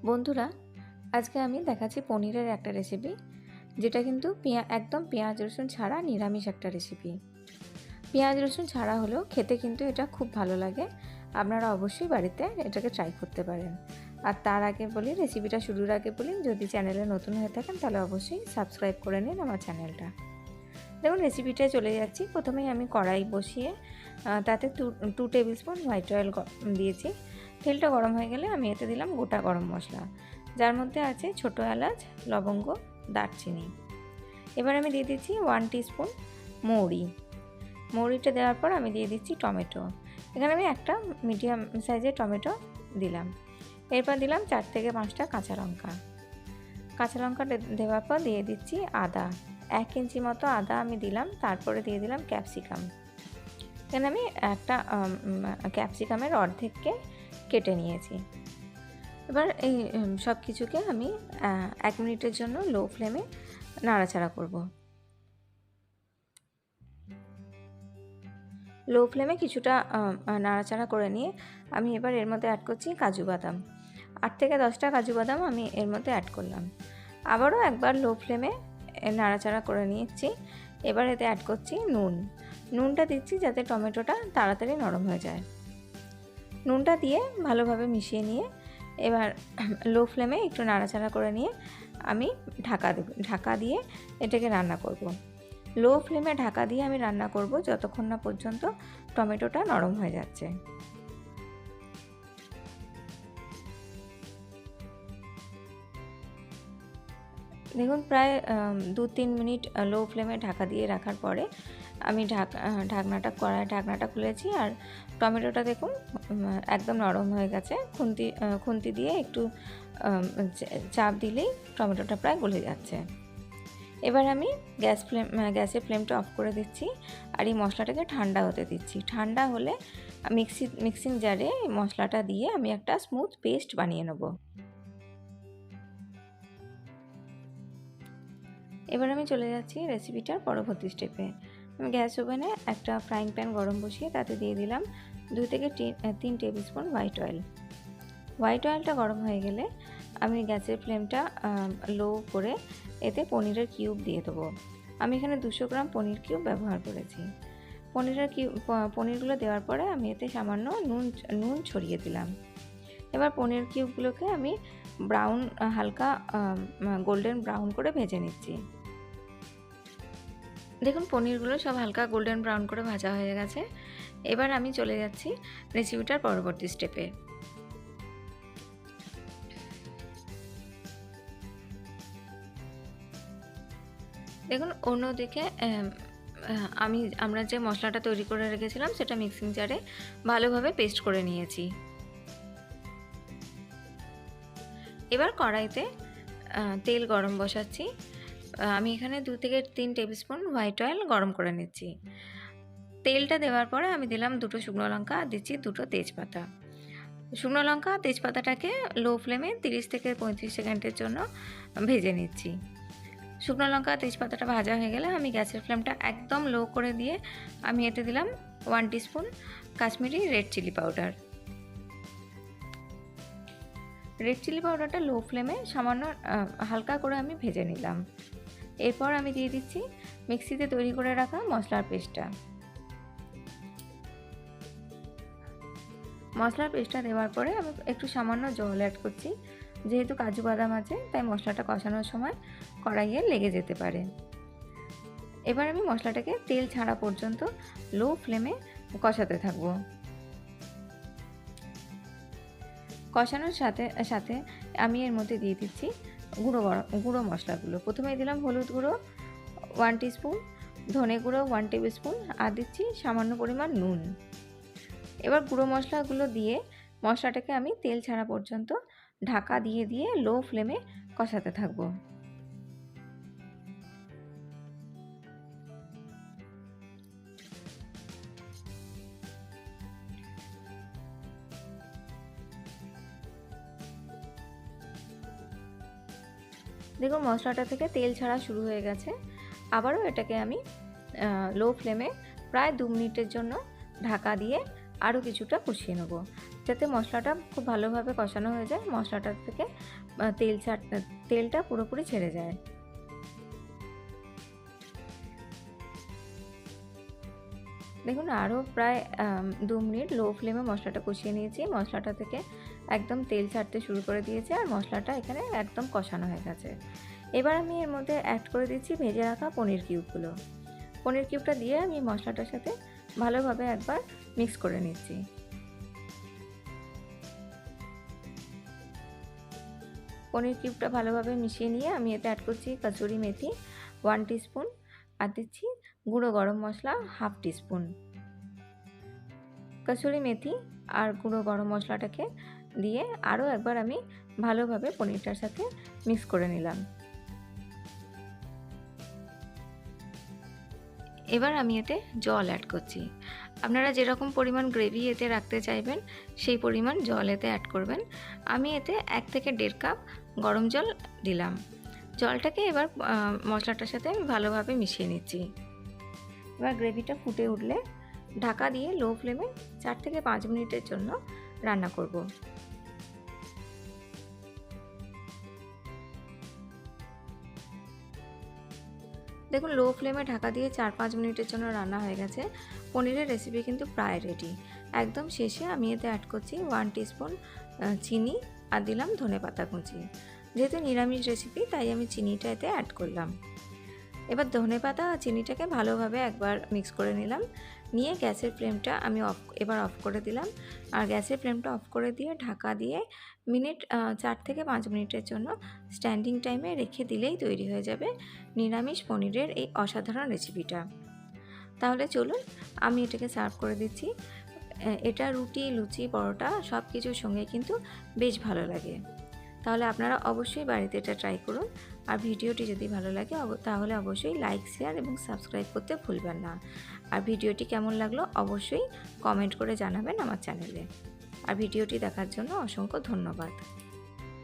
বন্ধুরা, আজকে আমি দেখাচ্ছি পনিরের একটা রেসিপি, যেটা কিন্তু একদম পেঁয়াজ রসুন ছাড়া নিরামিষ একটা রেসিপি। পেঁয়াজ রসুন ছাড়া হলেও খেতে কিন্তু এটা খুব ভালো লাগে। আপনারা অবশ্যই বাড়িতে এটাকে ট্রাই করতে পারেন। আর তার আগে বলি, রেসিপিটা শুরুর আগে বলি, যদি চ্যানেলে নতুন হয়ে থাকেন তাহলে অবশ্যই সাবস্ক্রাইব করে নিন আমার চ্যানেলটা। দেখুন, রেসিপিটায় চলে যাচ্ছি। প্রথমেই আমি কড়াই বসিয়ে তাতে 2 টেবিল স্পুন হোয়াইট অয়েল দিয়েছি। তেলটা গরম হয়ে গেলে আমি এতে দিলাম গোটা গরম মশলা, যার মধ্যে আছে ছোটো এলাচ, লবঙ্গ, দারচিনি। এবার আমি দিয়ে দিচ্ছি 1 টিস্পুন মৌরি। মৌরিটা দেওয়ার পর আমি দিয়ে দিচ্ছি টমেটো। এখানে আমি একটা মিডিয়াম সাইজের টমেটো দিলাম। এরপর দিলাম 4 থেকে 5টা কাঁচা লঙ্কা। কাঁচা লঙ্কা দেওয়ার পর দিয়ে দিচ্ছি আদা। 1 ইঞ্চি মতো আদা আমি দিলাম। তারপরে দিয়ে দিলাম ক্যাপসিকাম। এখানে আমি একটা ক্যাপসিকামের অর্ধেককে কেটে নিয়েছি। এবার এই সব কিছুকে আমি 1 মিনিটের জন্য লো ফ্লেমে নাড়াচাড়া করব। লো ফ্লেমে কিছুটা নাড়াচাড়া করে নিয়ে আমি এবার এর মধ্যে অ্যাড করছি কাজু বাদাম। 8 থেকে 10টা কাজু বাদাম আমি এর মধ্যে অ্যাড করলাম। আবারও একবার লো ফ্লেমে নাড়াচাড়া করে নিচ্ছি। এবার এতে অ্যাড করছি নুনটা দিচ্ছি যাতে টমেটোটা তাড়াতাড়ি নরম হয়ে যায়। নুনটা দিয়ে ভালোভাবে মিশিয়ে নিয়ে এবার লো ফ্লেমে একটু নাড়াচাড়া করে নিয়ে আমি ঢাকা দিয়ে এটাকে রান্না করব। লো ফ্লেমে ঢাকা দিয়ে আমি রান্না করব যতক্ষণ না পর্যন্ত টমেটোটা নরম হয়ে যাচ্ছে। দেখুন, প্রায় 2-3 মিনিট লো ফ্লেমে ঢাকা দিয়ে রাখার পরে আমি ঢাকনাটা খুলেছি। আর টমেটোটা দেখুন একদম নরম হয়ে গেছে। খুন্তি দিয়ে একটু চাপ দিলেই টমেটোটা প্রায় গলে যাচ্ছে। এবার আমি গ্যাসের ফ্লেমটা অফ করে দিচ্ছি আর এই মশলাটাকে ঠান্ডা হতে দিচ্ছি। ঠান্ডা হলে মিক্সিং জারে এই মশলাটা দিয়ে আমি একটা স্মুথ পেস্ট বানিয়ে নেব। এবার আমি চলে যাচ্ছি রেসিপিটার পরবর্তী স্টেপে। আমি গ্যাস ওভেনে একটা ফ্রাইং প্যান গরম বসিয়ে তাতে দিয়ে দিলাম 2 থেকে 3 table spoon white oil. White অয়েলটা গরম হয়ে গেলে আমি গ্যাসের ফ্লেমটা লো করে এতে পনিরের কিউব দিয়ে দেবো। আমি এখানে 200 গ্রাম পনির কিউব ব্যবহার করেছি। পনিরগুলো দেওয়ার পরে আমি এতে সামান্য নুন ছড়িয়ে দিলাম। এবার পনির কিউবগুলোকে আমি হালকা গোল্ডেন ব্রাউন করে ভেজে নিচ্ছি। দেখুন, পনিরগুলো সব হালকা গোল্ডেন ব্রাউন করে ভাজা হয়ে গেছে। এবার আমি চলে যাচ্ছি রেসিপিটার পরবর্তী স্টেপে। দেখুন, অন্যদিকে আমরা যে মশলাটা তৈরি করে রেখেছিলাম সেটা মিক্সিং জারে ভালোভাবে পেস্ট করে নিয়েছি। এবার কড়াইতে তেল গরম বসাচ্ছি। আমি এখানে 2 থেকে 3 টেবিল স্পুন হোয়াইট অয়েল গরম করে নিচ্ছি। তেলটা দেওয়ার পরে আমি দিলাম 2টো শুকনো লঙ্কা আর দিচ্ছি 2টো তেজপাতা। শুকনো লঙ্কা তেজপাতাটাকে লো ফ্লেমে 30 থেকে 35 সেকেন্ডের জন্য ভেজে নিচ্ছি। শুকনো লঙ্কা তেজপাতাটা ভাজা হয়ে গেলে আমি গ্যাসের ফ্লেমটা একদম লো করে দিয়ে আমি এতে দিলাম 1 teaspoon Kashmiri red chilli powder. Red chilli পাউডারটা লো ফ্লেমে সামান্য হালকা করে আমি ভেজে নিলাম। এরপর আমি দিয়ে দিচ্ছি মিক্সিতে তৈরি করে রাখা মশলার পেস্টটা। মশলার পেস্টটা দেওয়ার পরে আমি একটু সামান্য জল অ্যাড করছি, যেহেতু কাজু বাদাম আছে তাই মশলাটা কষানোর সময় কড়াইয়ে লেগে যেতে পারে। এবার আমি মশলাটাকে তেল ছাড়া পর্যন্ত লো ফ্লেমে কষাতে থাকবো। কষানোর সাথে সাথে আমি এর মধ্যে দিয়ে দিচ্ছি গুঁড়ো মশলাগুলো। প্রথমে দিলাম হলুদ গুঁড়ো 1 টিস্পুন, ধনে গুঁড়ো 1 টেবিল স্পুন আর দিচ্ছি সামান্য পরিমাণ নুন। এবার গুঁড়ো মশলাগুলো দিয়ে মশলাটাকে আমি তেল ছাড়া পর্যন্ত ঢাকা দিয়ে লো ফ্লেমে কষাতে থাকবো। দেখুন, মশলাটা থেকে তেল ছাড়া শুরু হয়ে গেছে। আবারও এটাকে আমি লো ফ্লেমে প্রায় 2 মিনিটের জন্য ঢাকা দিয়ে আরও কিছুটা কষিয়ে নেব। যাতে মশলাটা খুব ভালোভাবে কষানো হয়ে যায়, মশলাটা থেকে তেলটা পুরোপুরি ছেড়ে যায়। দেখুন আরও প্রায় 2 মিনিট লো ফ্লেমে মশলাটা কষিয়ে নিয়েছি। মশলাটা থেকে একদম তেল ছাড়তে শুরু করে দিয়েছে আর মশলাটা এখানে একদম কষানো হয়ে গেছে। এবার আমি এর মধ্যে অ্যাড করে দিচ্ছি ভেজে রাখা পনির কিউবগুলো। পনির কিউবটা দিয়ে আমি মশলাটার সাথে ভালোভাবে একবার মিক্স করে নিচ্ছি। পনির কিউবটা ভালোভাবে মিশিয়ে নিয়ে আমি এতে অ্যাড করছি কসুরি মেথি 1 টিস্পুন, আর দিচ্ছি গুঁড়ো গরম মশলা 1/2 টিস্পুন। কসুরি মেথি আর গুঁড়ো গরম মশলাটাকে দিয়ে আরও একবার আমি ভালোভাবে পনিরটার সাথে মিক্স করে নিলাম। এবার আমি এতে জল অ্যাড করছি। আপনারা যেরকম পরিমাণ গ্রেভি এতে রাখতে চাইবেন সেই পরিমাণ জল এতে অ্যাড করবেন। আমি এতে 1 থেকে 1.5 কাপ গরম জল দিলাম। জলটাকে এবার মশলাটার সাথে আমি ভালোভাবে মিশিয়ে নিচ্ছি। এবার গ্রেভিটা ফুটে উঠলে ঢাকা দিয়ে লো ফ্লেমে 4 থেকে 5 মিনিটের জন্য রান্না করব। দেখুন লো ফ্লেমে ঢাকা দিয়ে 4-5 মিনিটের জন্য রান্না হয়ে গেছে। পনিরের রেসিপি কিন্তু প্রায় রেডি। একদম শেষে আমি এতে অ্যাড করছি 1 টিস্পুন চিনি আর দিলাম ধনেপাতা কুচি। যেহেতু নিরামিষ রেসিপি তাই আমি চিনিটা এতে অ্যাড করলাম। এবার ধনেপাতা আর চিনিটাকে ভালোভাবে একবার মিক্স করে নিলাম। নিয়ে গ্যাসের ফ্লেমটা আমি অফ করে দিলাম। আর গ্যাসের ফ্লেমটা অফ করে দিয়ে ঢাকা দিয়ে 4 থেকে 5 মিনিটের জন্য স্ট্যান্ডিং টাইমে রেখে দিলেই তৈরি হয়ে যাবে নিরামিষ পনিরের এই অসাধারণ রেসিপিটা। তাহলে চলুন আমি এটাকে সার্ভ করে দিচ্ছি। এটা রুটি, লুচি, পরোটা সব কিছুর সঙ্গে কিন্তু বেশ ভালো লাগে। তাহলে আপনারা অবশ্যই বাড়িতে এটা ট্রাই করুন। আর ভিডিওটি যদি ভালো লাগে তাহলে অবশ্যই লাইক, শেয়ার এবং সাবস্ক্রাইব করতে ভুলবেন না। আর ভিডিওটি কেমন লাগলো অবশ্যই কমেন্ট করে জানাবেন আমার চ্যানেলে। আর ভিডিওটি দেখার জন্য অসংখ্য ধন্যবাদ।